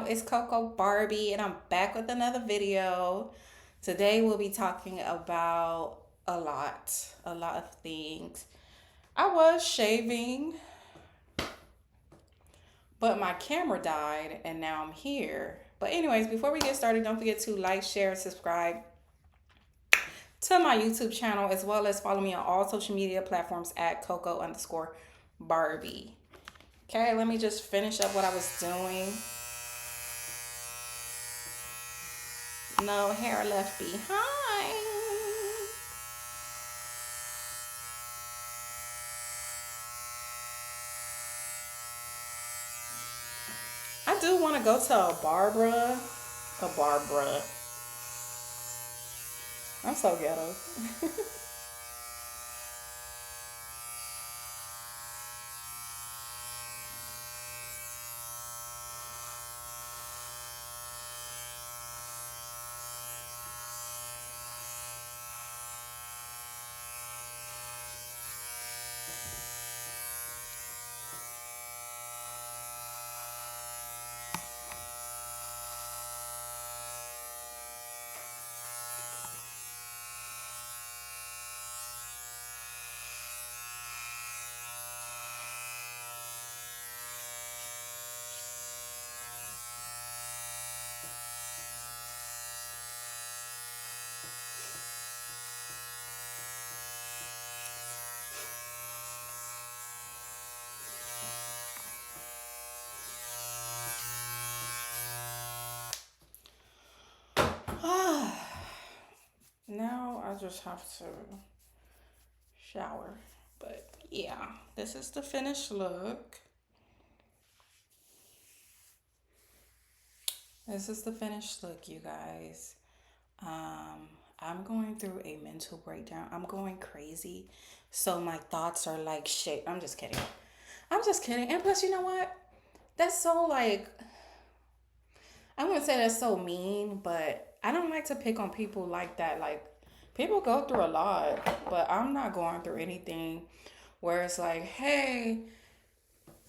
It's Coco Barbie, and I'm back with another video. Today, we'll be talking about a lot of things. I was shaving, but my camera died, and now I'm here. But, anyways, before we get started, don't forget to like, share, and subscribe to my YouTube channel, as well as follow me on all social media platforms at Coco underscore Barbie. Okay, let me just finish up what I was doing. No hair left behind. I do want to go to a Barbara. I'm so ghetto. Now I just have to shower. But yeah, this is the finished look. This is the finished look, you guys. I'm going through a mental breakdown. I'm going crazy. So my thoughts are like shit. I'm just kidding. I'm just kidding. And plus, you know what? That's so like, I wouldn't say that's so mean, but I don't like to pick on people like that. Like, people go through a lot, but I'm not going through anything where it's like, hey,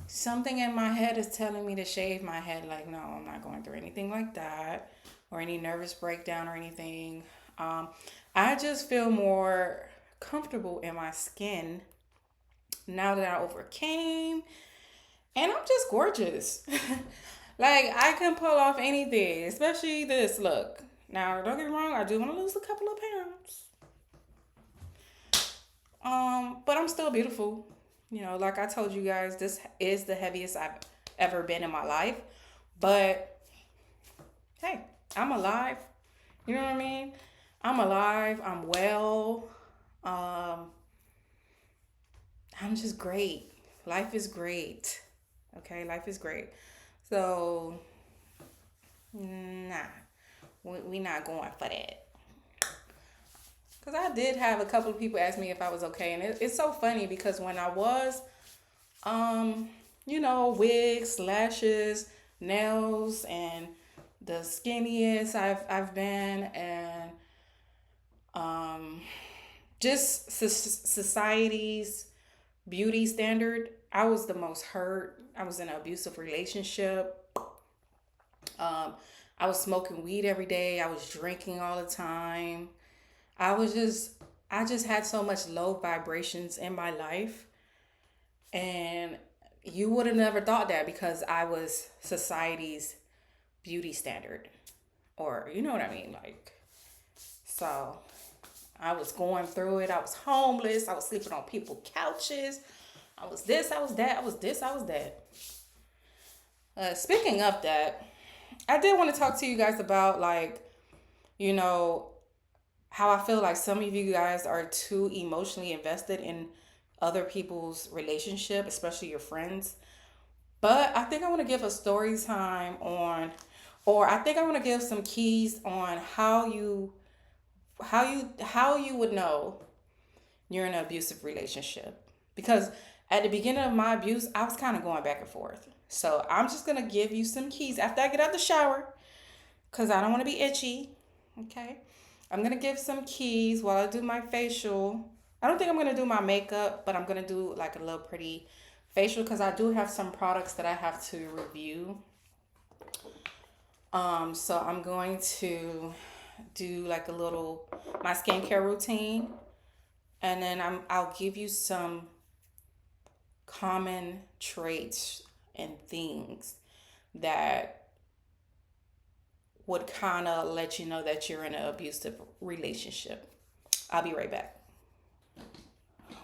something in my head is telling me to shave my head. Like, no, I'm not going through anything like that or any nervous breakdown or anything. Um, I just feel more comfortable in my skin now that I overcame, and I'm just gorgeous. Like, I can pull off anything, especially this look. Now, don't get me wrong, I do want to lose a couple of pounds. But I'm still beautiful. You know, like I told you guys, this is the heaviest I've ever been in my life. But hey, I'm alive. You know what I mean? I'm alive. I'm well. Um, I'm just great. Life is great. Okay, life is great. So, nah, we not going for that. Because I did have a couple of people ask me if I was okay. And it's so funny because when I was, um, wigs, lashes, nails, and the skinniest I've been, and um, just society's beauty standard, I was the most hurt. I was in an abusive relationship. Um, I was smoking weed every day. I was drinking all the time. I was just, I just had so much low vibrations in my life. And you would have never thought that because I was society's beauty standard. Or, you know what I mean? Like, so I was going through it. I was homeless. I was sleeping on people's couches. I was this, I was that, I was this, I was that. Speaking of that, I did want to talk to you guys about, like, you know, how I feel like some of you guys are too emotionally invested in other people's relationship, especially your friends. But I think I want to give a story time on, or I think I want to give some keys on how you would know you're in an abusive relationship. Because at the beginning of my abuse, I was kind of going back and forth. So I'm just gonna give you some keys after I get out the shower, cause I don't want to be itchy. Okay, I'm gonna give some keys while I do my facial. I don't think I'm gonna do my makeup, but I'm gonna do like a little pretty facial because I do have some products that I have to review. So I'm going to do like a little my skincare routine, and then I'll give you some common traits and things that would kind of let you know that you're in an abusive relationship. I'll be right back.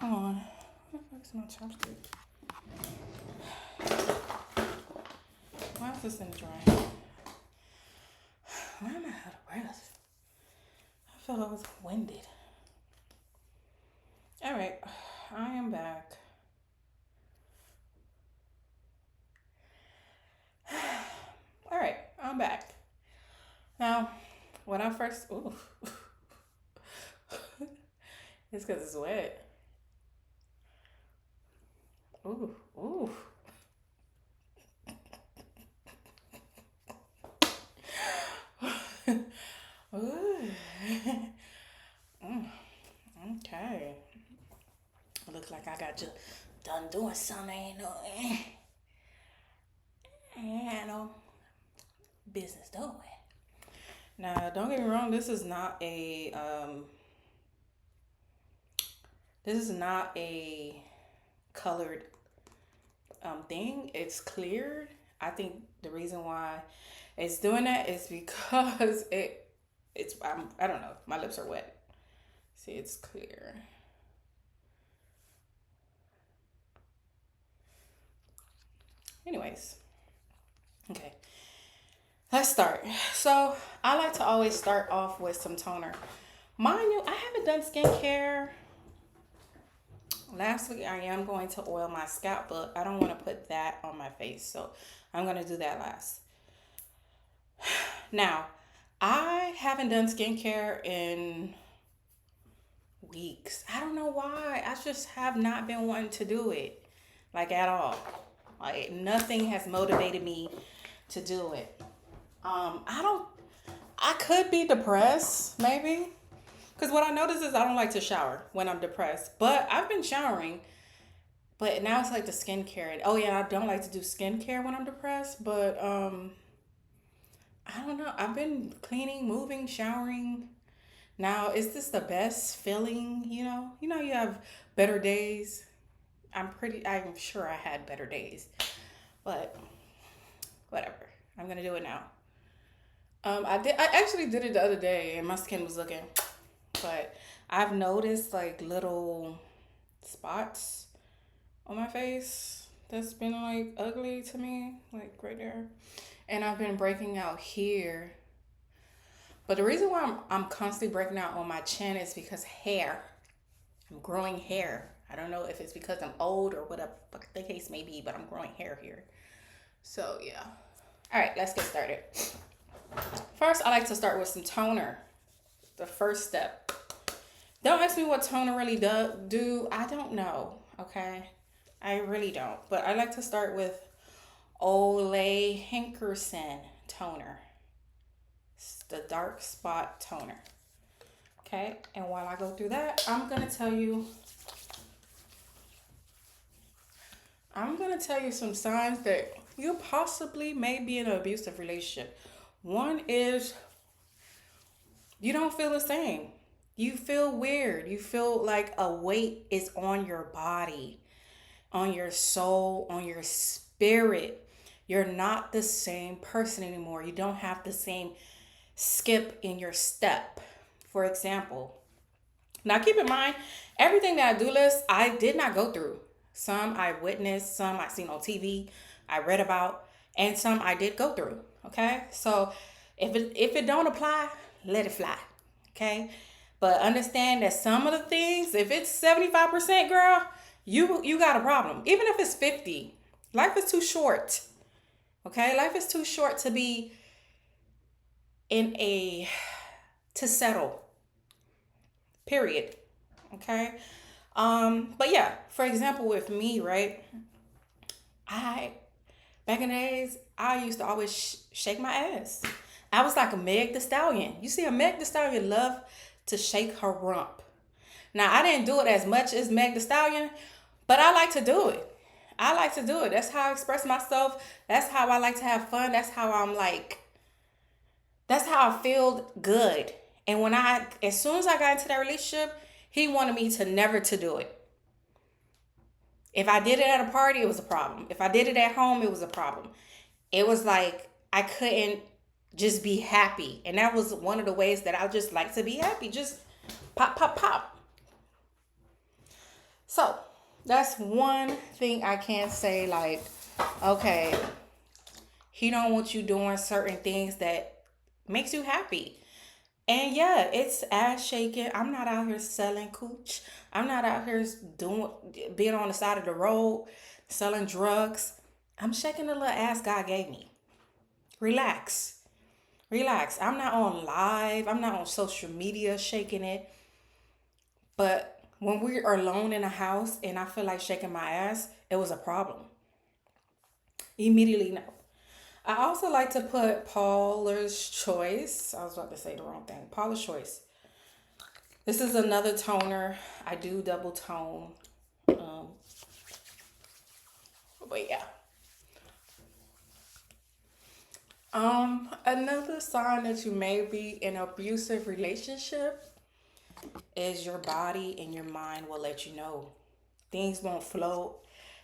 Hold on. Where the fuck's my chopstick? Why is this in the dryer? Why am I out of breath? I felt I was winded. All right, I am back. All right, I'm back. Now, when I first, ooh, it's because it's wet. Ooh, ooh. Ooh. Okay. Looks like I got you done doing something. Ain't no business doing. Now, don't get me wrong. This is not a colored thing. It's cleared. I think the reason why it's doing that is because I don't know. My lips are wet. See, it's clear. Anyways, okay. Let's start. So I like to always start off with some toner. Mind you, I haven't done skincare. Lastly, I am going to oil my scalp, but I don't want to put that on my face. So I'm going to do that last. Now, I haven't done skincare in weeks. I don't know why. I just have not been wanting to do it, like at all. Like nothing has motivated me to do it. I could be depressed, maybe. Because what I notice is I don't like to shower when I'm depressed. But I've been showering. But now it's like the skincare. Oh yeah, I don't like to do skincare when I'm depressed. But I don't know. I've been cleaning, moving, showering. Now, is this the best feeling? You have better days. I'm sure I had better days. But whatever. I'm gonna do it now. I actually did it the other day and my skin was looking, but I've noticed like little spots on my face that's been like ugly to me, like right there. And I've been breaking out here. But the reason why I'm constantly breaking out on my chin is because hair. I'm growing hair. I don't know if it's because I'm old or whatever the case may be, but I'm growing hair here. So yeah. All right, let's get started. First, I like to start with some toner. The first step. Don't ask me what toner really do. I don't know, okay? I really don't. But I like to start with Ole Henkerson toner. It's the dark spot toner. Okay? And while I go through that, I'm going to tell you some signs that you possibly may be in an abusive relationship. One is you don't feel the same. You feel weird. You feel like a weight is on your body, on your soul, on your spirit. You're not the same person anymore. You don't have the same skip in your step. For example, now keep in mind, everything that I do list, I did not go through. Some I witnessed, some I seen on TV, I read about, and some I did go through. Okay, so if it don't apply, let it fly. Okay, but understand that some of the things, if it's 75%, girl, you got a problem. Even if it's 50, life is too short. Okay, life is too short to be to settle. Period. Okay. But yeah, for example, with me, right? Back in the days, I used to always shake my ass. I was like a Meg the Stallion. You see, a Meg the Stallion love to shake her rump. Now, I didn't do it as much as Meg the Stallion, but I like to do it. That's how I express myself. That's how I like to have fun. That's how I'm like, That's how I feel good. And as soon as I got into that relationship, he wanted me to never to do it. If I did it at a party, it was a problem. If I did it at home, it was a problem. It was like I couldn't just be happy. And that was one of the ways that I just like to be happy. Just pop, pop, pop. So that's one thing I can't say, like, okay, he don't want you doing certain things that makes you happy. And yeah, it's ass shaking. I'm not out here selling cooch. I'm not out here doing being on the side of the road selling drugs. I'm shaking the little ass God gave me. Relax. Relax. I'm not on live. I'm not on social media shaking it. But when we are alone in a house and I feel like shaking my ass, it was a problem. Immediately no. I also like to put Paula's Choice. I was about to say the wrong thing. Paula's Choice. This is another toner. I do double tone. Um, but yeah. Another sign that you may be in an abusive relationship is your body and your mind will let you know. Things won't flow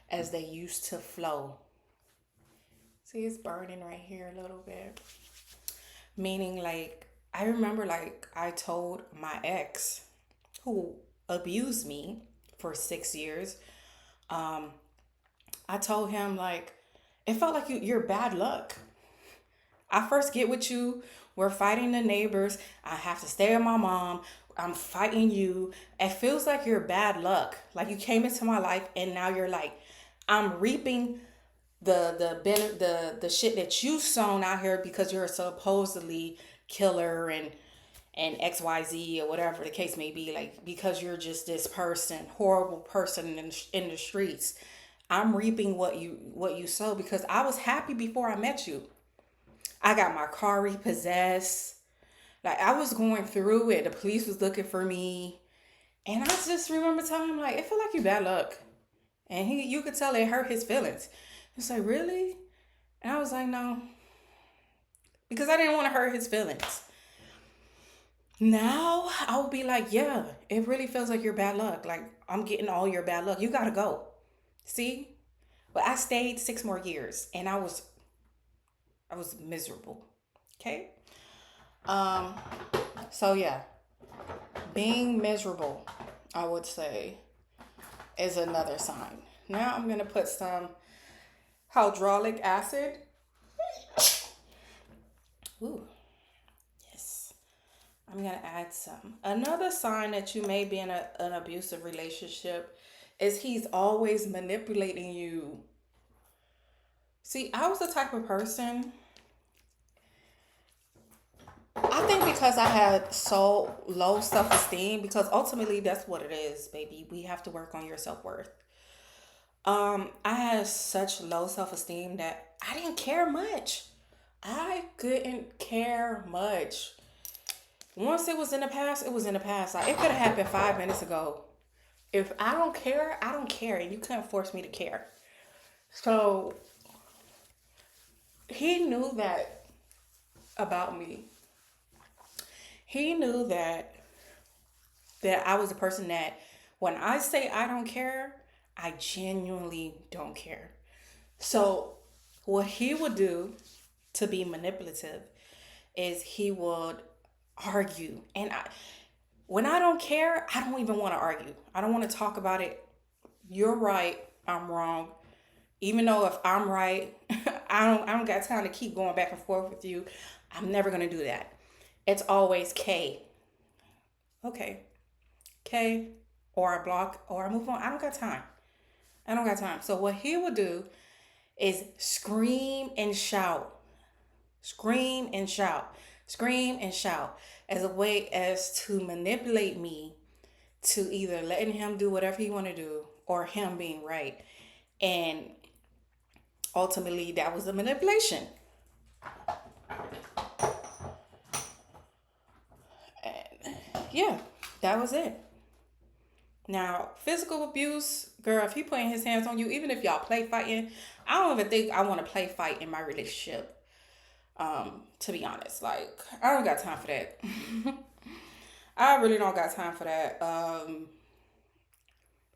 as they used to flow. See, it's burning right here a little bit. Meaning, like, I remember, like, I told my ex who abused me for 6 years, I told him, like, it felt like you're bad luck. I first get with you. We're fighting the neighbors. I have to stay with my mom. I'm fighting you. It feels like you're bad luck. Like you came into my life and now you're like, I'm reaping the shit that you sown out here because you're supposedly killer and XYZ or whatever the case may be, like because you're just this person, horrible person in the streets. I'm reaping what you sow because I was happy before I met you. I got my car repossessed. Like I was going through it. The police was looking for me. And I just remember telling him like, it feel like you bad luck. And you could tell it hurt his feelings. He's like, really? And I was like, no. Because I didn't want to hurt his feelings. Now I would be like, yeah, it really feels like you're bad luck. Like I'm getting all your bad luck. You gotta go. See? But I stayed 6 more years and I was miserable. Okay? Um, so yeah, being miserable, I would say, is another sign. Now I'm gonna put some hydraulic acid. Ooh, yes. I'm gonna add some. Another sign that you may be in an abusive relationship is he's always manipulating you. See, I was the type of person, I think because I had so low self esteem, because ultimately that's what it is, baby. We have to work on your self worth. I had such low self esteem that I didn't care much. I couldn't care much. Once it was in the past, it was in the past. Like it could have happened 5 minutes ago. If I don't care, I don't care, and you couldn't force me to care. So he knew that about me. He knew that I was a person that when I say I don't care, I genuinely don't care. So what he would do to be manipulative is he would argue. And when I don't care, I don't even want to argue. I don't want to talk about it. You're right, I'm wrong. Even though if I'm right, I don't got time to keep going back and forth with you. I'm never gonna do that. It's always K. Okay. K, or I block or I move on. I don't got time. I don't got time. So what he would do is scream and shout. Scream and shout. Scream and shout as a way as to manipulate me to either letting him do whatever he want to do or him being right. And ultimately that was the manipulation. And yeah, that was it. Now, physical abuse, girl, if he putting his hands on you, even if y'all play fighting, I don't even think I want to play fight in my relationship. To be honest, like I don't got time for that. I really don't got time for that.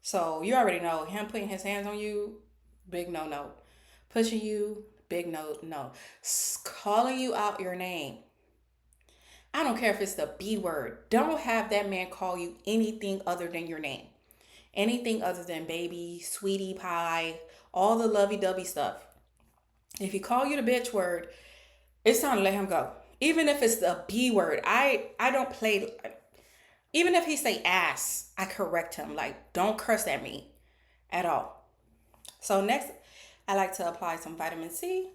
So you already know him putting his hands on you, big no no. Pushing you, big no no. Calling you out your name. I don't care if it's the B word. Don't have that man call you anything other than your name. Anything other than baby, sweetie pie, all the lovey dovey stuff. If he call you the bitch word, it's time to let him go. Even if it's the B word, I don't play. Even if he say ass, I correct him. Like, don't curse at me at all. So next, I like to apply some vitamin C.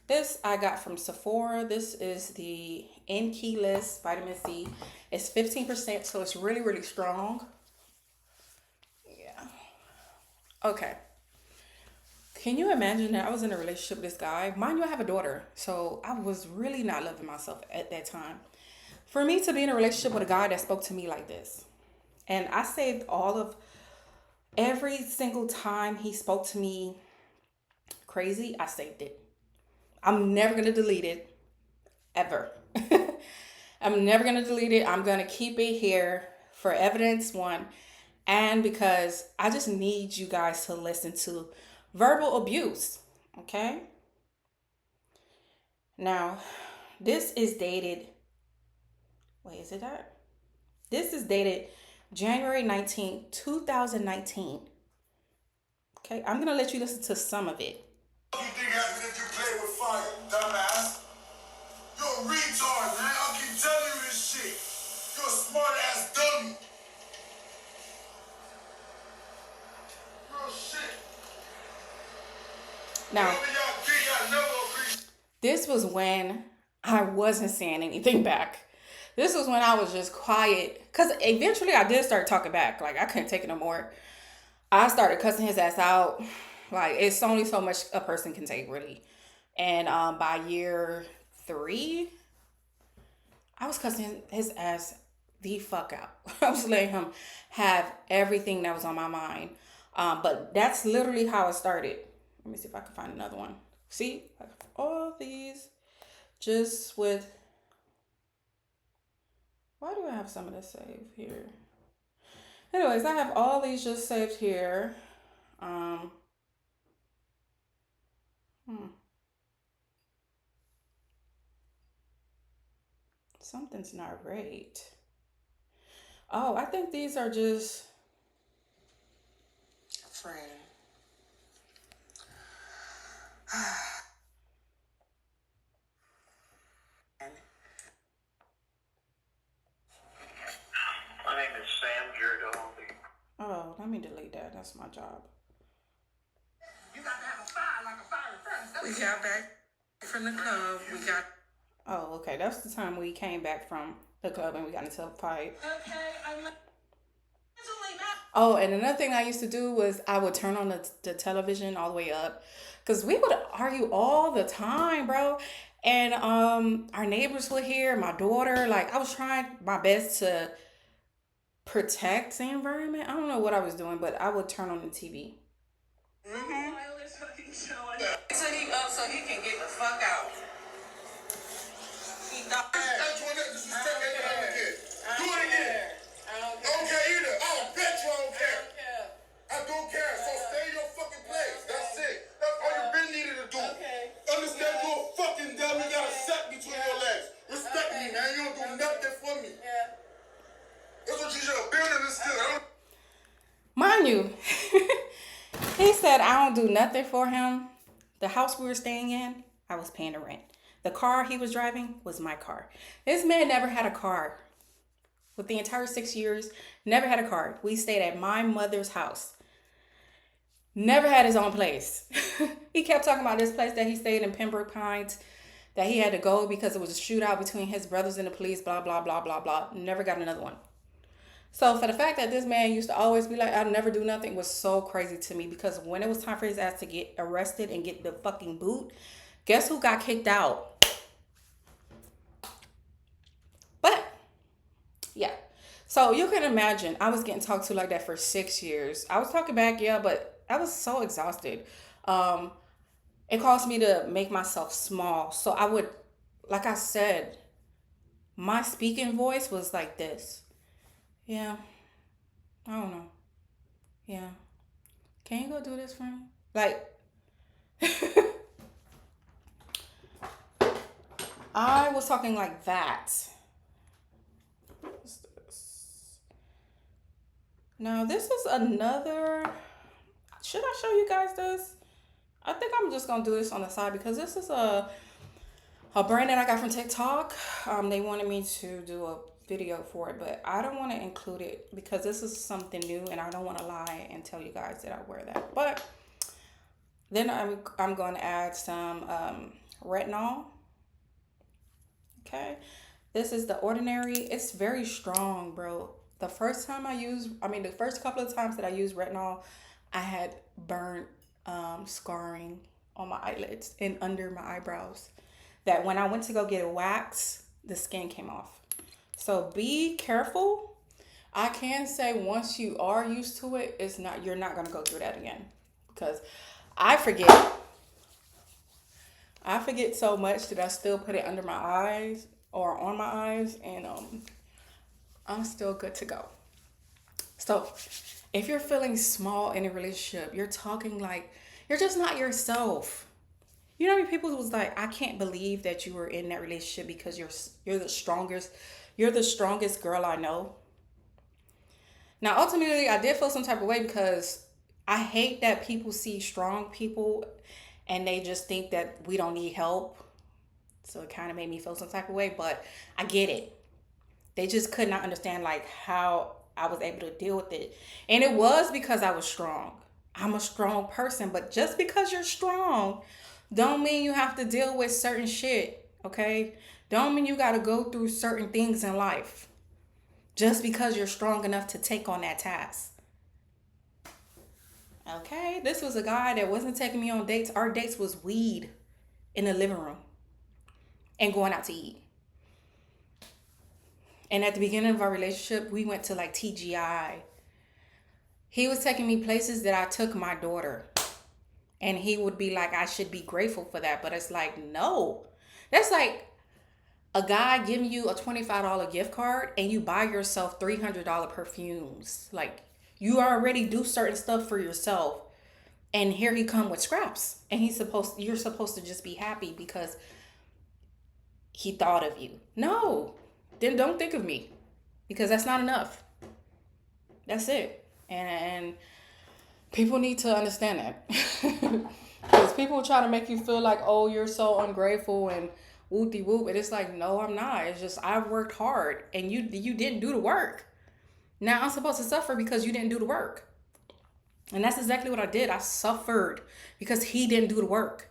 This I got from Sephora. This is the In Key List vitamin C. It's 15%, so it's really, really strong. Yeah. Okay. Can you imagine that I was in a relationship with this guy? Mind you, I have a daughter, so I was really not loving myself at that time. For me to be in a relationship with a guy that spoke to me like this, and I saved all of every single time he spoke to me crazy, I saved it. I'm never gonna delete it ever. I'm never gonna delete it. I'm gonna keep it here for evidence one, and because I just need you guys to listen to verbal abuse. Okay. Now, this is dated. Wait, is it that? This is dated January 19th, 2019. Okay, I'm gonna let you listen to some of it. You think happens if you play with fire, dumbass? You're a retard, man. I'll keep telling you this shit. You're a smart ass dummy. Real shit. Now, this was when I wasn't saying anything back. This was when I was just quiet. Because eventually I did start talking back. Like, I couldn't take it no more. I started cussing his ass out. Like, it's only so much a person can take, really. And by year 3, I was cussing his ass the fuck out. I was letting him have everything that was on my mind. But that's literally how it started. Let me see if I can find another one. See, all these just with. Why do I have some of this saved here? Anyways, I have all these just saved here. Something's not right. Oh, I think these are just. Friend. My name is Sam Girdoldi. Oh, let me delete that. That's my job. You got to have a fire like a fire first. We got back from the club. We got. Oh, okay. That's the time we came back from the club and we got into a fight. Okay, I'm. Oh, and another thing I used to do was I would turn on the television all the way up because we would argue all the time, bro. And our neighbors would hear my daughter. Like, I was trying my best to protect the environment. I don't know what I was doing, but I would turn on the TV. Mm-hmm. So he up so he can get the fuck out. He thought. That's one that disrespect that again. Do it again. I don't care either. I'll bet you I don't care. I don't care. So stay in your fucking place. That's it. That's all you've been needed to do. Okay. Understand you're a fucking dummy. You got a sack between your legs. Respect me, man. You don't do nothing for me. Yeah. That's what you should have been in this still. Mind you, he said I don't do nothing for him. The house we were staying in, I was paying the rent. The car he was driving was my car. This man never had a car. With the entire 6 years, never had a car. We stayed at my mother's house. Never had his own place. He kept talking about this place that he stayed in Pembroke Pines, that he had to go because it was a shootout between his brothers and the police, blah, blah, blah, blah, blah. Never got another one. So for the fact that this man used to always be like, I'll never do nothing was so crazy to me because when it was time for his ass to get arrested and get the fucking boot, guess who got kicked out? But yeah. So you can imagine I was getting talked to like that for 6 years. I was talking back, yeah, but I was so exhausted. And it caused me to make myself small. So I would, like I said, my speaking voice was like this. Yeah, I don't know. Yeah, can you go do this for me? Like, I was talking like that. What's this? Now, this is another. Should I show you guys this? I think I'm just gonna do this on the side because this is a brand that I got from TikTok. They wanted me to do a video for it, but I don't want to include it because this is something new, and I don't want to lie and tell you guys that I wear that. But then I'm going to add some retinol. Okay, this is the Ordinary. It's very strong, bro. The first couple of times that I used retinol, I had burnt scarring on my eyelids and under my eyebrows. That when I went to go get a wax, the skin came off. So be careful. I can say once you are used to it, you're not gonna go through that again. Because I forget. I forget so much that I still put it under my eyes or on my eyes, and I'm still good to go. So if you're feeling small in a relationship, you're talking like you're just not yourself. You know how many people was like, I can't believe that you were in that relationship because you're the strongest. You're the strongest girl I know. Now, ultimately, I did feel some type of way because I hate that people see strong people and they just think that we don't need help. So it kind of made me feel some type of way, but I get it. They just could not understand like how I was able to deal with it. And it was because I was strong. I'm a strong person, but just because you're strong don't mean you have to deal with certain shit, okay? Don't mean you got to go through certain things in life just because you're strong enough to take on that task. Okay, this was a guy that wasn't taking me on dates. Our dates was weed in the living room and going out to eat. And at the beginning of our relationship, we went to like TGI. He was taking me places that I took my daughter. And he would be like, I should be grateful for that. But it's like, no. That's like a guy giving you a $25 gift card and you buy yourself $300 perfumes. Like, you already do certain stuff for yourself. And here he come with scraps. And you're supposed to just be happy because he thought of you. No. Then don't think of me. Because that's not enough. That's it. And people need to understand that. Because people try to make you feel like, oh, you're so ungrateful and whoop-de-whoop. And it's like, no, I'm not. It's just I've worked hard and you didn't do the work. Now I'm supposed to suffer because you didn't do the work. And that's exactly what I did. I suffered because he didn't do the work.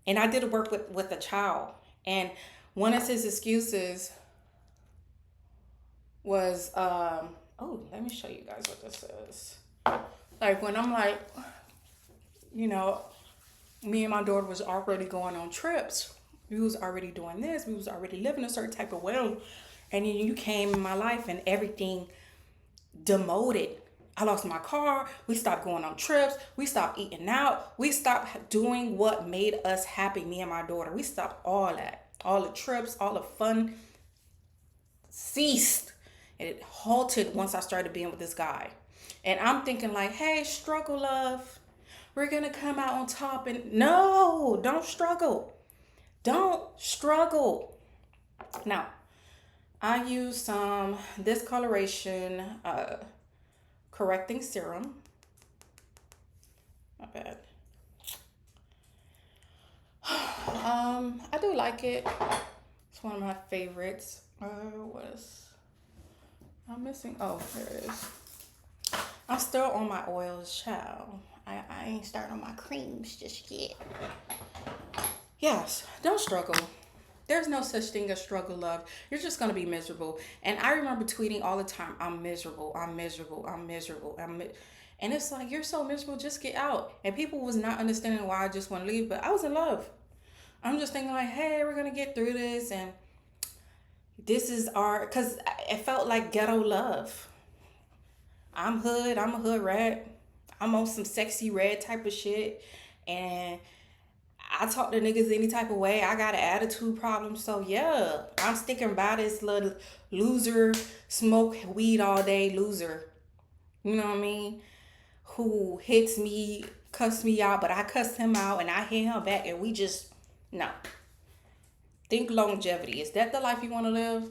And I did the work with a child. And one of his excuses was, let me show you guys what this is. Like when I'm like, you know, me and my daughter was already going on trips. We was already doing this. We was already living a certain type of way. And then you came in my life and everything demoted. I lost my car. We stopped going on trips. We stopped eating out. We stopped doing what made us happy, me and my daughter. We stopped all that. All the trips, all the fun ceased. And it halted once I started being with this guy. And I'm thinking like, hey, struggle, love. We're going to come out on top. And no, don't struggle. Don't struggle. Now, I use some discoloration correcting serum. Not bad. I do like it. It's one of my favorites. I'm missing? Oh, there it is. I'm still on my oils, child. I ain't starting on my creams just yet. Yes, don't struggle. There's no such thing as struggle, love. You're just going to be miserable. And I remember tweeting all the time, I'm miserable, I'm miserable, I'm miserable. And it's like, you're so miserable, just get out. And people was not understanding why I just want to leave, but I was in love. I'm just thinking like, hey, we're going to get through this. And this is because it felt like ghetto love. I'm a hood rat. I'm on some sexy red type of shit. And I talk to niggas any type of way. I got an attitude problem. So yeah, I'm sticking by this little loser, smoke weed all day loser. You know what I mean? Who hits me, cuss me out, but I cuss him out and I hit him back and we just, no. Think longevity. Is that the life you want to live?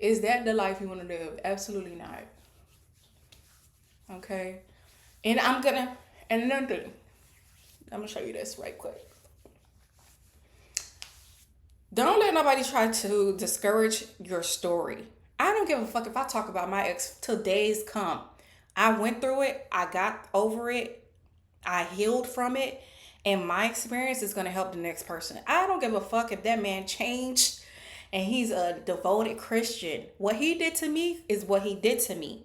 Is that the life you want to live? Absolutely not. Okay? And and another thing, I'm gonna show you this right quick. Don't let nobody try to discourage your story. I don't give a fuck if I talk about my ex till days come. I went through it, I got over it, I healed from it, and my experience is gonna help the next person. I don't give a fuck if that man changed and he's a devoted Christian. What he did to me is what he did to me.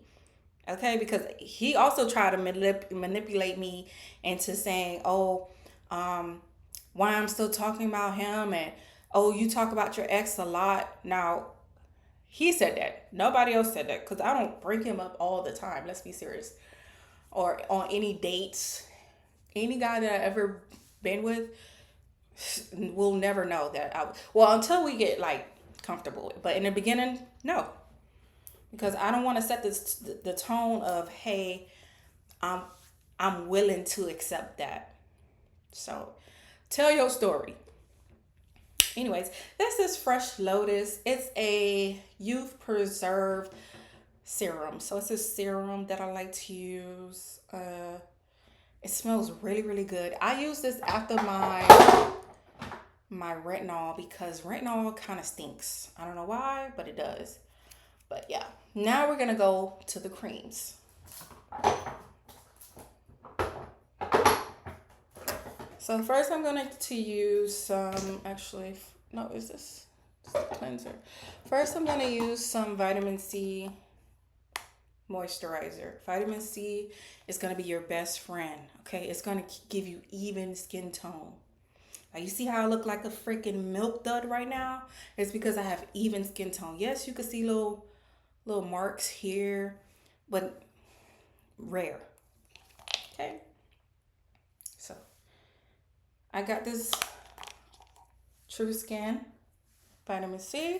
Okay, because he also tried to manipulate me into saying, "Oh, why I'm still talking about him," and "Oh, you talk about your ex a lot." Now, he said that. Nobody else said that because I don't bring him up all the time. Let's be serious. Or on any dates, any guy that I ever been with will never know that well, until we get like comfortable. But in the beginning, no, because I don't want to set the tone of, hey, I'm I'm willing to accept that. So tell your story. Anyways, this is Fresh Lotus. It's a youth preserved serum. So it's a serum that I like to use. It smells really, really good. I use this after my retinol because retinol kind of stinks. I don't know why, but it does. But yeah, now we're gonna go to the creams. So first I'm going to use some, actually, no, is this? It's the cleanser. First I'm going to use some vitamin C moisturizer. Vitamin C is going to be your best friend, okay? It's going to give you even skin tone. Now you see how I look like a freaking milk dud right now? It's because I have even skin tone. Yes, you can see little marks here, but rare, okay? So I got this True Skin vitamin C.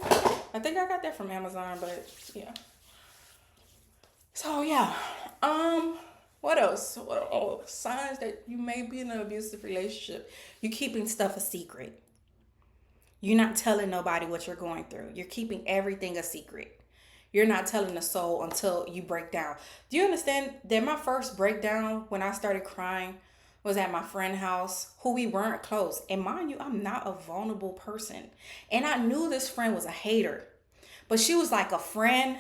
I think I got that from Amazon, but yeah. So yeah. What else? What signs that you may be in an abusive relationship? You keeping stuff a secret. You're not telling nobody what you're going through. You're keeping everything a secret. You're not telling the soul until you break down. Do you understand that my first breakdown when I started crying was at my friend's house, who we weren't close. And mind you, I'm not a vulnerable person. And I knew this friend was a hater. But she was like a friend.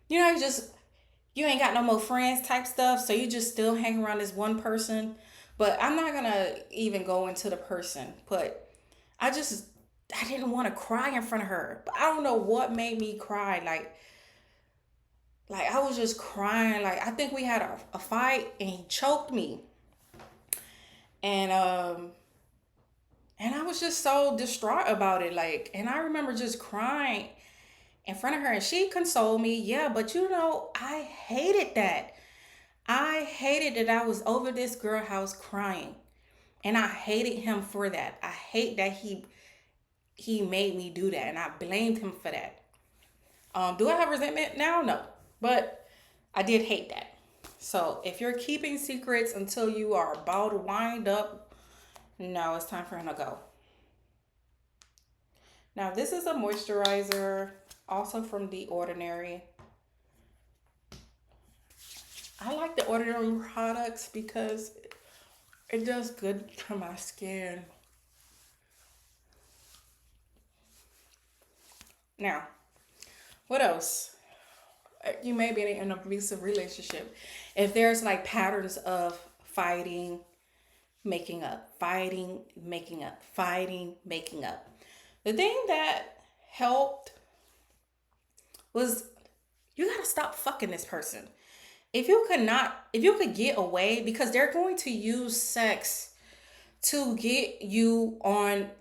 You know, you ain't got no more friends type stuff. So you just still hang around this one person. But I'm not going to even go into the person. But I didn't want to cry in front of her. But I don't know what made me cry. Like I was just crying. Like I think we had a fight and he choked me. And I was just so distraught about it. Like, and I remember just crying in front of her and she consoled me. Yeah, but I hated that. I hated that I was over this girl house crying. And I hated him for that. I hate that he made me do that and I blamed him for that. Do I have resentment now? No. But I did hate that. So if you're keeping secrets until you are about to wind up, no, it's time for him to go. Now this is a moisturizer, also from The Ordinary. I like The Ordinary products because it does good to my skin. Now, what else? You may be in an abusive relationship. If there's like patterns of fighting, making up, fighting, making up, fighting, making up. The thing that helped was you gotta stop fucking this person. If you could get away, because they're going to use sex to get you on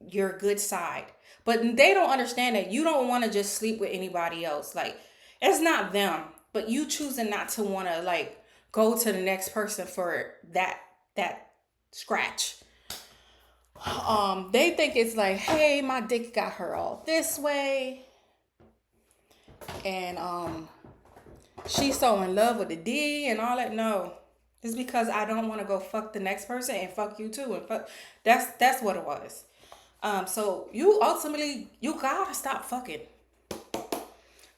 your good side. But they don't understand that you don't want to just sleep with anybody else. Like, it's not them, but you choosing not to want to like go to the next person for that scratch. They think it's like, hey, my dick got her all this way, and she's so in love with the D and all that. No, it's because I don't want to go fuck the next person and fuck you too and fuck. That's what it was. So you ultimately you gotta stop fucking.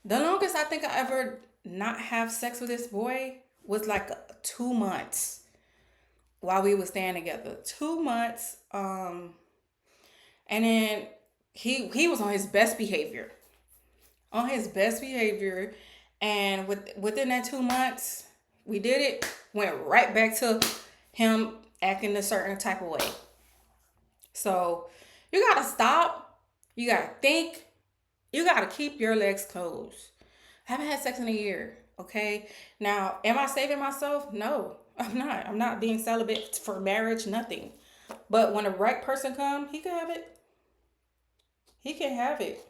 The longest I think I ever not have sex with this boy was like 2 months while we was staying together. 2 months. And then he was on his best behavior. On his best behavior. And within that 2 months, we did it, went right back to him acting a certain type of way. So you gotta stop. You gotta think. You gotta keep your legs closed. I haven't had sex in a year. Okay. Now, am I saving myself? No, I'm not. I'm not being celibate for marriage. Nothing. But when the right person come, he can have it. He can have it.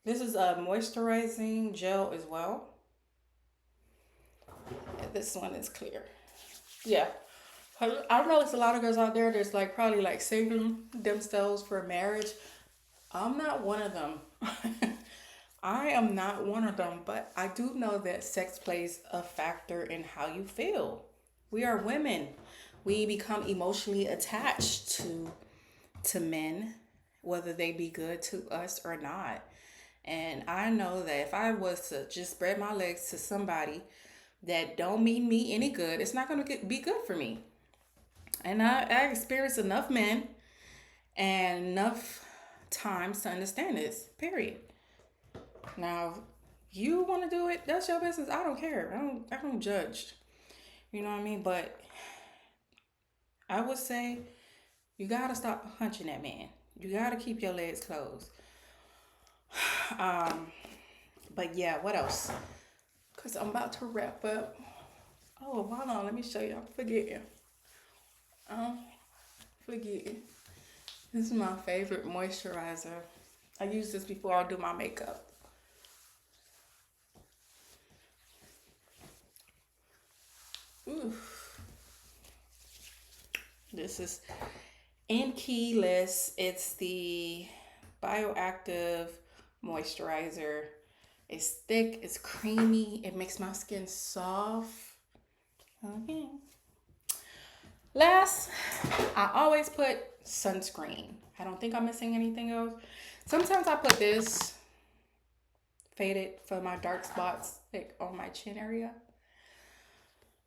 This is a moisturizing gel as well. This one is clear. Yeah. I know there's a lot of girls out there that's like probably like saving themselves for marriage. I'm not one of them. I am not one of them, but I do know that sex plays a factor in how you feel. We are women. We become emotionally attached to men, whether they be good to us or not. And I know that if I was to just spread my legs to somebody that don't mean me any good, it's not going to be good for me. And I experienced enough men and enough times to understand this, period. Now, you want to do it, that's your business. I don't care. I don't judge. You know what I mean? But I would say you got to stop punching that man. You got to keep your legs closed. But yeah, what else? Because I'm about to wrap up. Oh, hold on. Let me show you. I'm forgetting. Forgetting. This is my favorite moisturizer. I use this before I do my makeup. Ooh. This is in keyless. It's the bioactive moisturizer. It's thick, it's creamy, it makes my skin soft. Okay. Last, I always put sunscreen. I don't think I'm missing anything else. Sometimes I put this faded for my dark spots, like on my chin area.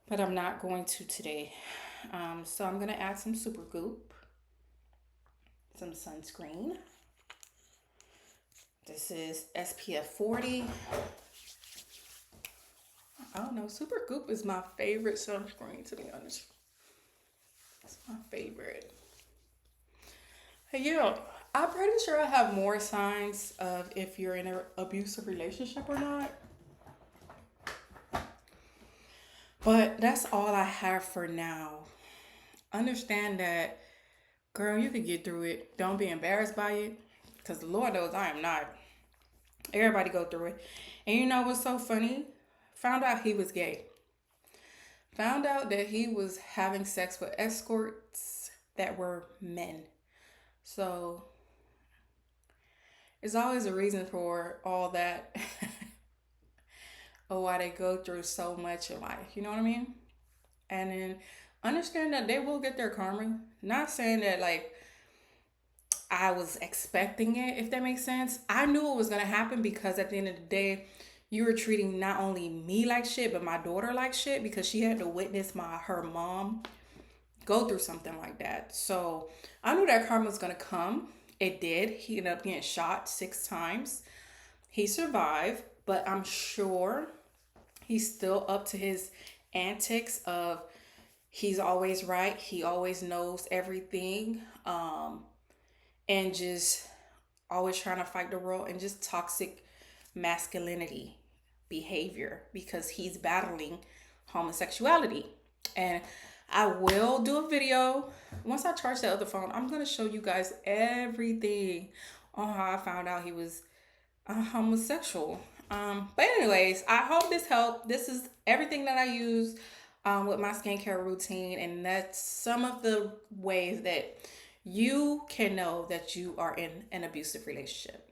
But I'm not going to today. So I'm gonna add some super goop, some sunscreen. This is SPF 40. I don't know. Super Goop is my favorite sunscreen, to be honest. It's my favorite. Hey, yeah, I'm pretty sure I have more signs of if you're in an abusive relationship or not. But that's all I have for now. Understand that, girl, you can get through it. Don't be embarrassed by it. Because the Lord knows I am not. Everybody go through it. And you know what's so funny? Found out he was gay. Found out that he was having sex with escorts that were men. So, there's always a reason for all that. Or why they go through so much in life. You know what I mean? And then understand that they will get their karma. Not saying that like I was expecting it, if that makes sense. I knew it was going to happen because at the end of the day, you were treating not only me like shit, but my daughter like shit because she had to witness her mom go through something like that. So I knew that karma was going to come. It did. He ended up getting shot 6 times. He survived, but I'm sure he's still up to his antics of he's always right. He always knows everything. And just always trying to fight the world and just toxic masculinity behavior because he's battling homosexuality. And I will do a video. Once I charge the other phone, I'm going to show you guys everything on how I found out he was homosexual. But anyways, I hope this helped. This is everything that I use. with my skincare routine, and that's some of the ways that you can know that you are in an abusive relationship.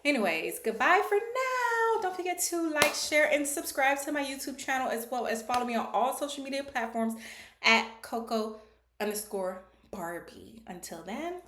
Anyways, goodbye for now. Don't forget to like, share, and subscribe to my YouTube channel, as well as follow me on all social media platforms at Coco_Barbie. Until then,